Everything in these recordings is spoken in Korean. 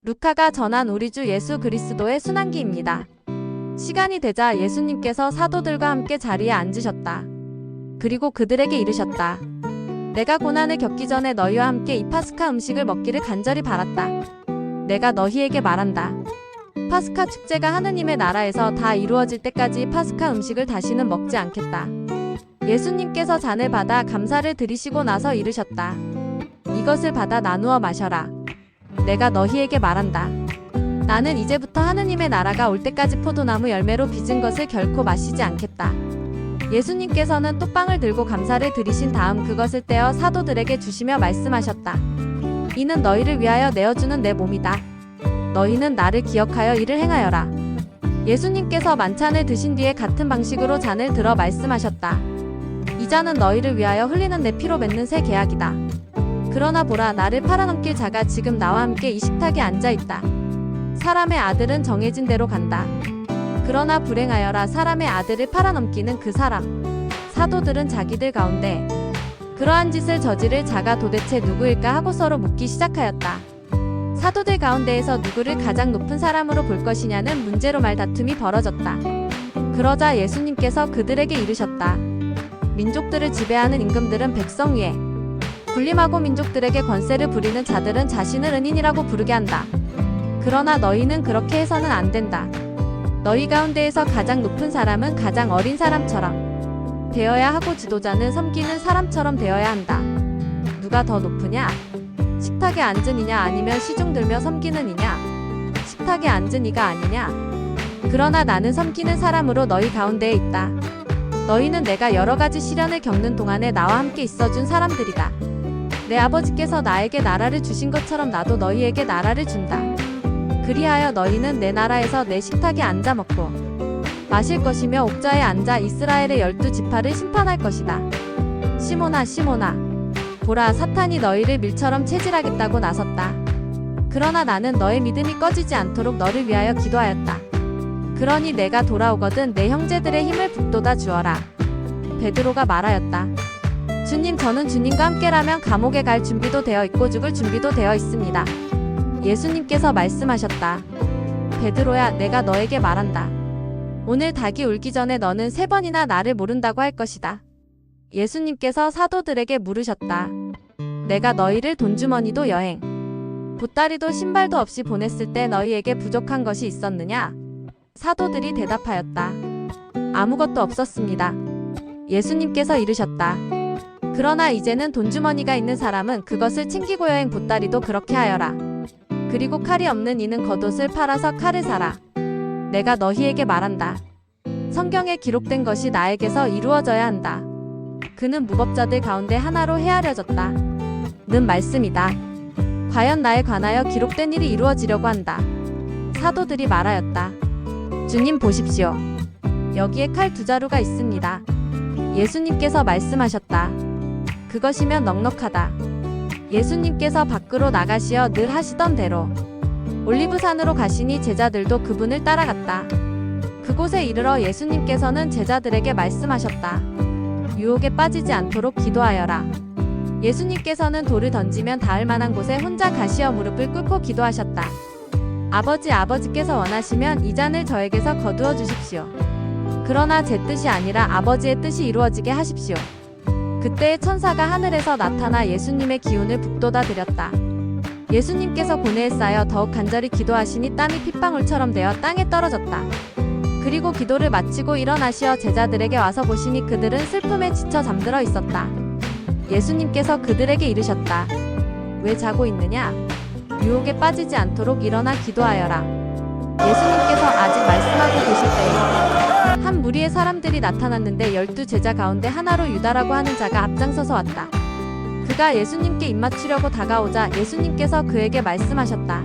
루카가 전한 우리 주 예수 그리스도의 순환기입니다. 시간이 되자 예수님께서 사도들과 함께 자리에 앉으셨다. 그리고 그들에게 이르셨다. 내가 고난을 겪기 전에 너희와 함께 이 파스카 음식을 먹기를 간절히 바랐다. 내가 너희에게 말한다. 파스카 축제가 하느님의 나라에서 다 이루어질 때까지 파스카 음식을 다시는 먹지 않겠다. 예수님께서 잔을 받아 감사를 드리시고 나서 이르셨다. 이것을 받아 나누어 마셔라. 내가 너희에게 말한다. 나는 이제부터 하느님의 나라가 올 때까지 포도나무 열매로 빚은 것을 결코 마시지 않겠다. 예수님께서는 뚝방을 들고 감사를 드리신 다음 그것을 떼어 사도들에게 주시며 말씀하셨다. 이는 너희를 위하여 내어주는 내 몸이다. 너희는 나를 기억하여 이를 행하여라. 예수님께서 만찬을 드신 뒤에 같은 방식으로 잔을 들어 말씀하셨다. 이 잔은 너희를 위하여 흘리는 내 피로 맺는 새 계약이다. 그러나 보라, 나를 팔아넘길 자가 지금 나와 함께 이 식탁에 앉아있다. 사람의 아들은 정해진 대로 간다. 그러나 불행하여라, 사람의 아들을 팔아넘기는 그 사람. 사도들은 자기들 가운데 그러한 짓을 저지를 자가 도대체 누구일까 하고 서로 묻기 시작하였다. 사도들 가운데에서 누구를 가장 높은 사람으로 볼 것이냐는 문제로 말다툼이 벌어졌다. 그러자 예수님께서 그들에게 이르셨다. 민족들을 지배하는 임금들은 백성 위에 군림하고 민족들에게 권세를 부리는 자들은 자신을 은인이라고 부르게 한다. 그러나 너희는 그렇게 해서는 안 된다. 너희 가운데에서 가장 높은 사람은 가장 어린 사람처럼 되어야 하고 지도자는 섬기는 사람처럼 되어야 한다. 누가 더 높으냐? 식탁에 앉은 이냐 아니면 시중 들며 섬기는 이냐? 식탁에 앉은 이가 아니냐? 그러나 나는 섬기는 사람으로 너희 가운데에 있다. 너희는 내가 여러 가지 시련을 겪는 동안에 나와 함께 있어준 사람들이다. 내 아버지께서 나에게 나라를 주신 것처럼 나도 너희에게 나라를 준다. 그리하여 너희는 내 나라에서 내 식탁에 앉아 먹고 마실 것이며 옥좌에 앉아 이스라엘의 12지파를 심판할 것이다. 시몬아, 시몬아, 보라, 사탄이 너희를 밀처럼 체질하겠다고 나섰다. 그러나 나는 너의 믿음이 꺼지지 않도록 너를 위하여 기도하였다. 그러니 내가 돌아오거든 내 형제들의 힘을 북돋아 주어라. 베드로가 말하였다. 주님, 저는 주님과 함께라면 감옥에 갈 준비도 되어 있고 죽을 준비도 되어 있습니다. 예수님께서 말씀하셨다. 베드로야, 내가 너에게 말한다. 오늘 닭이 울기 전에 너는 3번이나 나를 모른다고 할 것이다. 예수님께서 사도들에게 물으셨다. 내가 너희를 돈주머니도 여행, 보따리도 신발도 없이 보냈을 때 너희에게 부족한 것이 있었느냐? 사도들이 대답하였다. 아무것도 없었습니다. 예수님께서 이르셨다. 그러나 이제는 돈주머니가 있는 사람은 그것을 챙기고 여행 보따리도 그렇게 하여라. 그리고 칼이 없는 이는 겉옷을 팔아서 칼을 사라. 내가 너희에게 말한다. 성경에 기록된 것이 나에게서 이루어져야 한다. 그는 무법자들 가운데 하나로 헤아려졌다. 는 말씀이다. 과연 나에 관하여 기록된 일이 이루어지려고 한다. 사도들이 말하였다. 주님, 보십시오. 여기에 칼 2자루가 있습니다. 예수님께서 말씀하셨다. 그것이면 넉넉하다. 예수님께서 밖으로 나가시어 늘 하시던 대로 올리브산으로 가시니 제자들도 그분을 따라갔다. 그곳에 이르러 예수님께서는 제자들에게 말씀하셨다. 유혹에 빠지지 않도록 기도하여라. 예수님께서는 돌을 던지면 닿을 만한 곳에 혼자 가시어 무릎을 꿇고 기도하셨다. 아버지께서 원하시면 이 잔을 저에게서 거두어 주십시오. 그러나 제 뜻이 아니라 아버지의 뜻이 이루어지게 하십시오. 그때의 천사가 하늘에서 나타나 예수님의 기운을 북돋아 드렸다. 예수님께서 고뇌에 쌓여 더욱 간절히 기도하시니 땀이 핏방울처럼 되어 땅에 떨어졌다. 그리고 기도를 마치고 일어나시어 제자들에게 와서 보시니 그들은 슬픔에 지쳐 잠들어 있었다. 예수님께서 그들에게 이르셨다. 왜 자고 있느냐? 유혹에 빠지지 않도록 일어나 기도하여라. 예수님께서 아직 말씀하고 계실 때에 한 무리의 사람들이 나타났는데 12제자 가운데 하나로 유다라고 하는 자가 앞장서서 왔다. 그가 예수님께 입맞추려고 다가오자 예수님께서 그에게 말씀하셨다.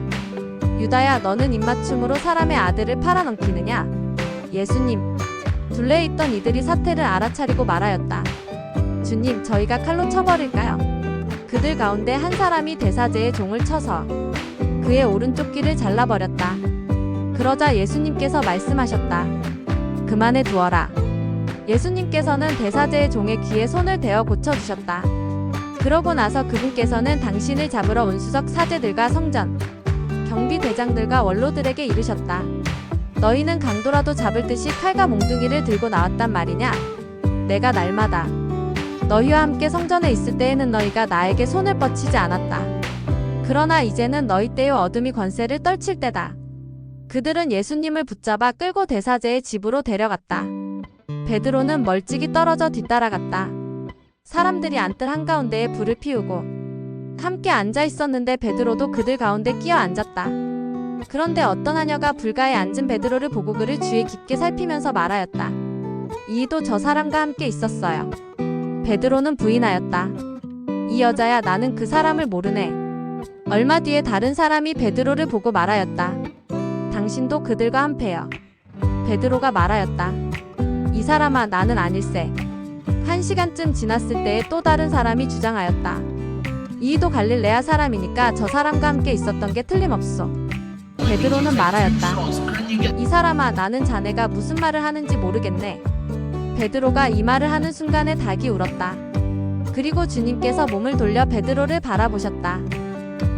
유다야, 너는 입맞춤으로 사람의 아들을 팔아넘기느냐? 예수님, 둘레에 있던 이들이 사태를 알아차리고 말하였다. 주님, 저희가 칼로 쳐버릴까요? 그들 가운데 한 사람이 대사제의 종을 쳐서 그의 오른쪽 귀를 잘라버렸다. 그러자 예수님께서 말씀하셨다. 그만해 두어라. 예수님께서는 대사제의 종의 귀에 손을 대어 고쳐주셨다. 그러고 나서 그분께서는 당신을 잡으러 온 수석 사제들과 성전, 경비대장들과 원로들에게 이르셨다. 너희는 강도라도 잡을 듯이 칼과 몽둥이를 들고 나왔단 말이냐? 내가 날마다 너희와 함께 성전에 있을 때에는 너희가 나에게 손을 뻗치지 않았다. 그러나 이제는 너희 때요 어둠이 권세를 떨칠 때다. 그들은 예수님을 붙잡아 끌고 대사제의 집으로 데려갔다. 베드로는 멀찍이 떨어져 뒤따라갔다. 사람들이 앉들 한가운데에 불을 피우고 함께 앉아 있었는데 베드로도 그들 가운데 끼어 앉았다. 그런데 어떤 하녀가 불가에 앉은 베드로를 보고 그를 주의 깊게 살피면서 말하였다. 이도 저 사람과 함께 있었어요. 베드로는 부인하였다. 이 여자야, 나는 그 사람을 모르네. 얼마 뒤에 다른 사람이 베드로를 보고 말하였다. 당신도 그들과 한패여. 베드로가 말하였다. 이 사람아, 나는 아닐세. 1시간쯤 지났을 때에 또 다른 사람이 주장하였다. 이도 갈릴레아 사람이니까 저 사람과 함께 있었던 게 틀림없소. 베드로는 말하였다. 이 사람아, 나는 자네가 무슨 말을 하는지 모르겠네. 베드로가 이 말을 하는 순간에 닭이 울었다. 그리고 주님께서 몸을 돌려 베드로를 바라보셨다.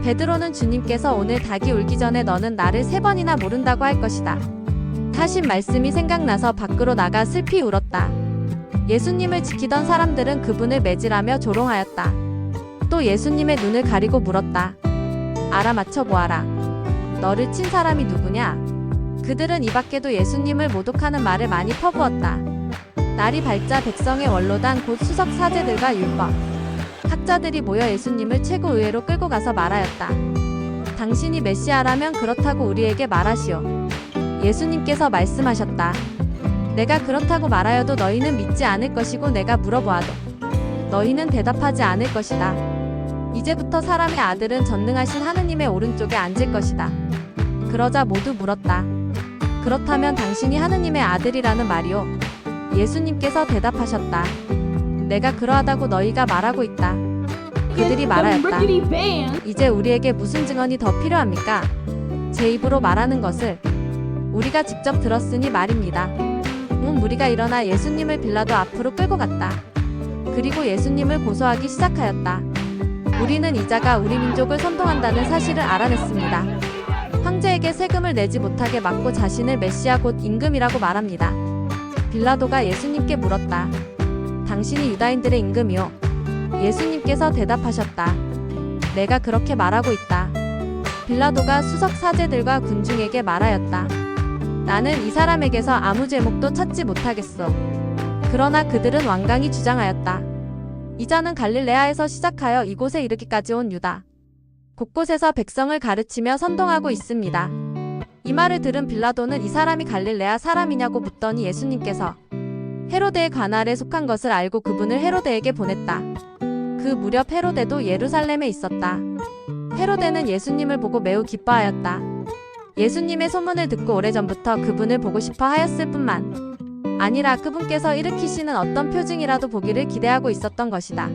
베드로는 주님께서 오늘 닭이 울기 전에 너는 나를 3번이나 모른다고 할 것이다 하신 말씀이 생각나서 밖으로 나가 슬피 울었다. 예수님을 지키던 사람들은 그분을 매질하며 조롱하였다. 또 예수님의 눈을 가리고 물었다. 알아맞혀 보아라. 너를 친 사람이 누구냐? 그들은 이 밖에도 예수님을 모독하는 말을 많이 퍼부었다. 날이 밝자 백성의 원로단 곧 수석 사제들과 율법 학자들이 모여 예수님을 최고의회로 끌고 가서 말하였다. 당신이 메시아라면 그렇다고 우리에게 말하시오. 예수님께서 말씀하셨다. 내가 그렇다고 말하여도 너희는 믿지 않을 것이고 내가 물어보아도 너희는 대답하지 않을 것이다. 이제부터 사람의 아들은 전능하신 하느님의 오른쪽에 앉을 것이다. 그러자 모두 물었다. 그렇다면 당신이 하느님의 아들이라는 말이오? 예수님께서 대답하셨다. 내가 그러하다고 너희가 말하고 있다. 그들이 말하였다. 이제 우리에게 무슨 증언이 더 필요합니까? 제 입으로 말하는 것을 우리가 직접 들었으니 말입니다. 온 무리가 일어나 예수님을 빌라도 앞으로 끌고 갔다. 그리고 예수님을 고소하기 시작하였다. 우리는 이 자가 우리 민족을 선동한다는 사실을 알아냈습니다. 황제에게 세금을 내지 못하게 막고 자신을 메시아 곧 임금이라고 말합니다. 빌라도가 예수님께 물었다. 당신이 유다인들의 임금이요? 예수님께서 대답하셨다. 내가 그렇게 말하고 있다. 빌라도가 수석 사제들과 군중에게 말하였다. 나는 이 사람에게서 아무 제목도 찾지 못하겠소. 그러나 그들은 완강히 주장하였다. 이 자는 갈릴레아에서 시작하여 이곳에 이르기까지 온 유다 곳곳에서 백성을 가르치며 선동하고 있습니다. 이 말을 들은 빌라도는 이 사람이 갈릴레아 사람이냐고 묻더니 예수님께서 헤로데의 관할에 속한 것을 알고 그분을 헤로데에게 보냈다. 그 무렵 헤로데도 예루살렘에 있었다. 헤로데는 예수님을 보고 매우 기뻐하였다. 예수님의 소문을 듣고 오래전부터 그분을 보고 싶어 하였을 뿐만 아니라 그분께서 일으키시는 어떤 표징이라도 보기를 기대하고 있었던 것이다.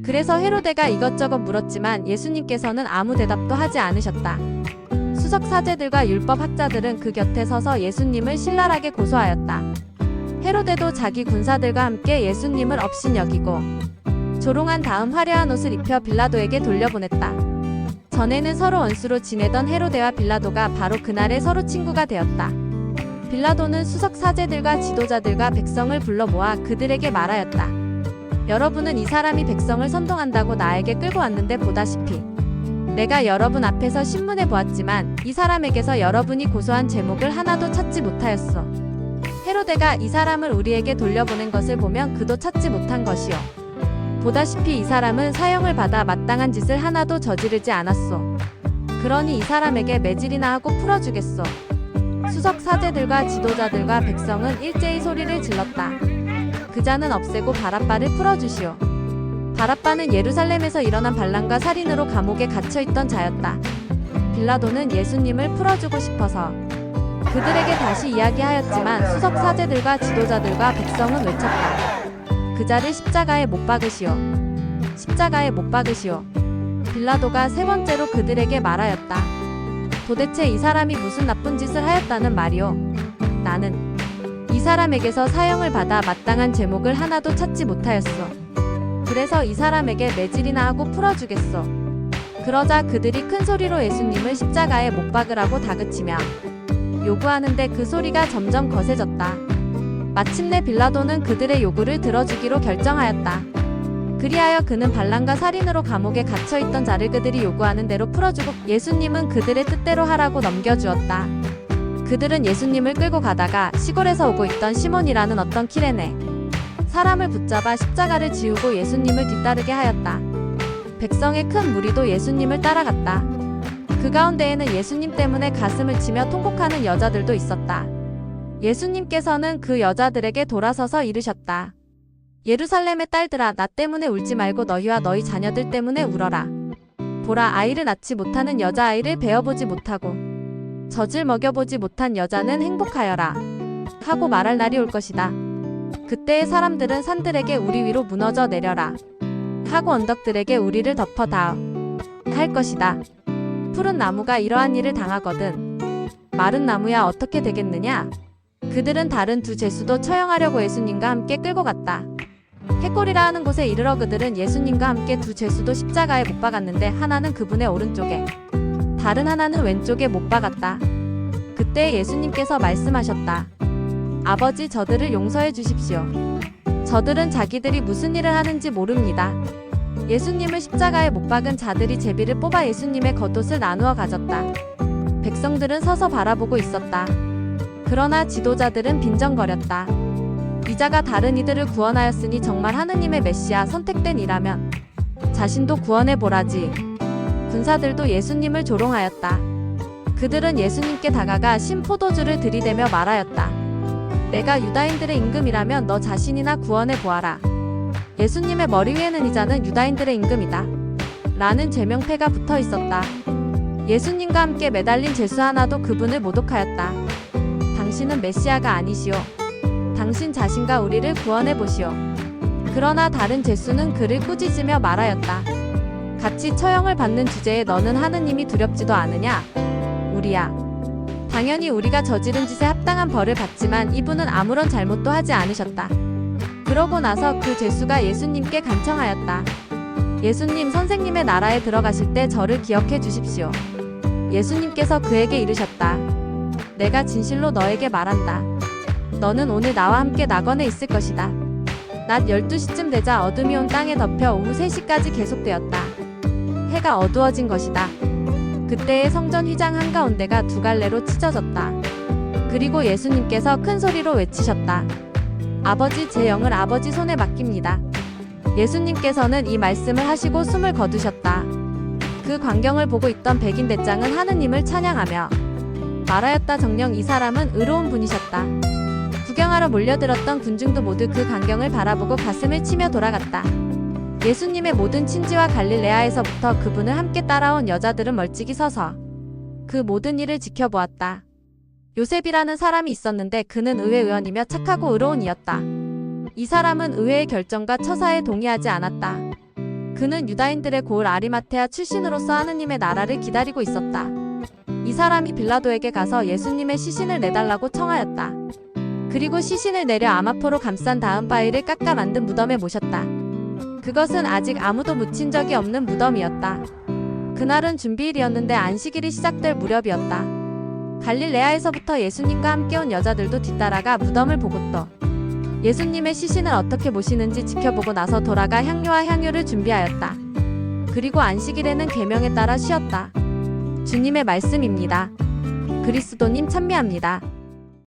그래서 헤로데가 이것저것 물었지만 예수님께서는 아무 대답도 하지 않으셨다. 수석 사제들과 율법 학자들은 그 곁에 서서 예수님을 신랄하게 고소하였다. 헤로데도 자기 군사들과 함께 예수님을 업신여기고 조롱한 다음 화려한 옷을 입혀 빌라도에게 돌려보냈다. 전에는 서로 원수로 지내던 헤로데와 빌라도가 바로 그날에 서로 친구가 되었다. 빌라도는 수석 사제들과 지도자들과 백성을 불러 모아 그들에게 말하였다. 여러분은 이 사람이 백성을 선동한다고 나에게 끌고 왔는데 보다시피 내가 여러분 앞에서 신문해 보았지만 이 사람에게서 여러분이 고소한 제목을 하나도 찾지 못하였소. 헤로데가 이 사람을 우리에게 돌려보낸 것을 보면 그도 찾지 못한 것이요. 보다시피 이 사람은 사형을 받아 마땅한 짓을 하나도 저지르지 않았소. 그러니 이 사람에게 매질이나 하고 풀어주겠소. 수석 사제들과 지도자들과 백성은 일제히 소리를 질렀다. 그 자는 없애고 바랍바를 풀어주시오. 바랍바는 예루살렘에서 일어난 반란과 살인으로 감옥에 갇혀있던 자였다. 빌라도는 예수님을 풀어주고 싶어서 그들에게 다시 이야기하였지만 수석 사제들과 지도자들과 백성은 외쳤다. 그 자를 십자가에 못 박으시오. 십자가에 못 박으시오. 빌라도가 3번째로 그들에게 말하였다. 도대체 이 사람이 무슨 나쁜 짓을 하였다는 말이오? 나는 이 사람에게서 사형을 받아 마땅한 제목을 하나도 찾지 못하였소. 그래서 이 사람에게 매질이나 하고 풀어주겠소. 그러자 그들이 큰 소리로 예수님을 십자가에 못 박으라고 다그치며 요구하는데 그 소리가 점점 거세졌다. 마침내 빌라도는 그들의 요구를 들어주기로 결정하였다. 그리하여 그는 반란과 살인으로 감옥에 갇혀있던 자를 그들이 요구하는 대로 풀어주고 예수님은 그들의 뜻대로 하라고 넘겨주었다. 그들은 예수님을 끌고 가다가 시골에서 오고 있던 시몬이라는 어떤 키레네 사람을 붙잡아 십자가를 지우고 예수님을 뒤따르게 하였다. 백성의 큰 무리도 예수님을 따라갔다. 그 가운데에는 예수님 때문에 가슴을 치며 통곡하는 여자들도 있었다. 예수님께서는 그 여자들에게 돌아서서 이르셨다. 예루살렘의 딸들아, 나 때문에 울지 말고 너희와 너희 자녀들 때문에 울어라. 보라, 아이를 낳지 못하는 여자아이를 베어보지 못하고 젖을 먹여보지 못한 여자는 행복하여라 하고 말할 날이 올 것이다. 그때의 사람들은 산들에게 우리 위로 무너져 내려라 하고 언덕들에게 우리를 덮어 다 할 것이다. 푸른 나무가 이러한 일을 당하거든 마른 나무야 어떻게 되겠느냐? 그들은 다른 두 제수도 처형하려고 예수님과 함께 끌고 갔다. 해골이라 하는 곳에 이르러 그들은 예수님과 함께 두 제수도 십자가에 못 박았는데 하나는 그분의 오른쪽에 다른 하나는 왼쪽에 못 박았다. 그때 예수님께서 말씀하셨다. 아버지, 저들을 용서해 주십시오. 저들은 자기들이 무슨 일을 하는지 모릅니다. 예수님을 십자가에 못 박은 자들이 제비를 뽑아 예수님의 겉옷을 나누어 가졌다. 백성들은 서서 바라보고 있었다. 그러나 지도자들은 빈정거렸다. 이자가 다른 이들을 구원하였으니 정말 하느님의 메시아 선택된 이라면 자신도 구원해 보라지. 군사들도 예수님을 조롱하였다. 그들은 예수님께 다가가 신 포도주를 들이대며 말하였다. 내가 유다인들의 임금이라면 너 자신이나 구원해 보아라. 예수님의 머리 위에는 이자는 유다인들의 임금이다 라는 제명패가 붙어 있었다. 예수님과 함께 매달린 제수 하나도 그분을 모독하였다. 당신은 메시아가 아니시오. 당신 자신과 우리를 구원해 보시오. 그러나 다른 제수는 그를 꾸짖으며 말하였다. 같이 처형을 받는 주제에 너는 하느님이 두렵지도 않으냐? 우리야. 당연히 우리가 저지른 짓에 합당한 벌을 받지만 이분은 아무런 잘못도 하지 않으셨다. 그러고 나서 그 제수가 예수님께 간청하였다. 예수님, 선생님의 나라에 들어가실 때 저를 기억해 주십시오. 예수님께서 그에게 이르셨다. 내가 진실로 너에게 말한다. 너는 오늘 나와 함께 낙원에 있을 것이다. 낮 12시쯤 되자 어둠이 온 땅에 덮여 오후 3시까지 계속되었다. 해가 어두워진 것이다. 그때의 성전 휘장 한가운데가 두 갈래로 찢어졌다. 그리고 예수님께서 큰 소리로 외치셨다. 아버지, 제 영을 아버지 손에 맡깁니다. 예수님께서는 이 말씀을 하시고 숨을 거두셨다. 그 광경을 보고 있던 백인 대장은 하느님을 찬양하며 말하였다. 정녕 이 사람은 의로운 분이셨다. 구경하러 몰려들었던 군중도 모두 그 광경을 바라보고 가슴을 치며 돌아갔다. 예수님의 모든 친지와 갈릴레아에서부터 그분을 함께 따라온 여자들은 멀찍이 서서 그 모든 일을 지켜보았다. 요셉이라는 사람이 있었는데 그는 의회 의원이며 착하고 의로운 이였다. 이 사람은 의회의 결정과 처사에 동의하지 않았다. 그는 유다인들의 고을 아리마테아 출신으로서 하느님의 나라를 기다리고 있었다. 이 사람이 빌라도에게 가서 예수님의 시신을 내달라고 청하였다. 그리고 시신을 내려 아마포로 감싼 다음 바위를 깎아 만든 무덤에 모셨다. 그것은 아직 아무도 묻힌 적이 없는 무덤이었다. 그날은 준비일이었는데 안식일이 시작될 무렵이었다. 갈릴레아에서부터 예수님과 함께 온 여자들도 뒤따라가 무덤을 보고 또 예수님의 시신을 어떻게 모시는지 지켜보고 나서 돌아가 향료와 향유를 준비하였다. 그리고 안식일에는 계명에 따라 쉬었다. 주님의 말씀입니다. 그리스도님 찬미합니다.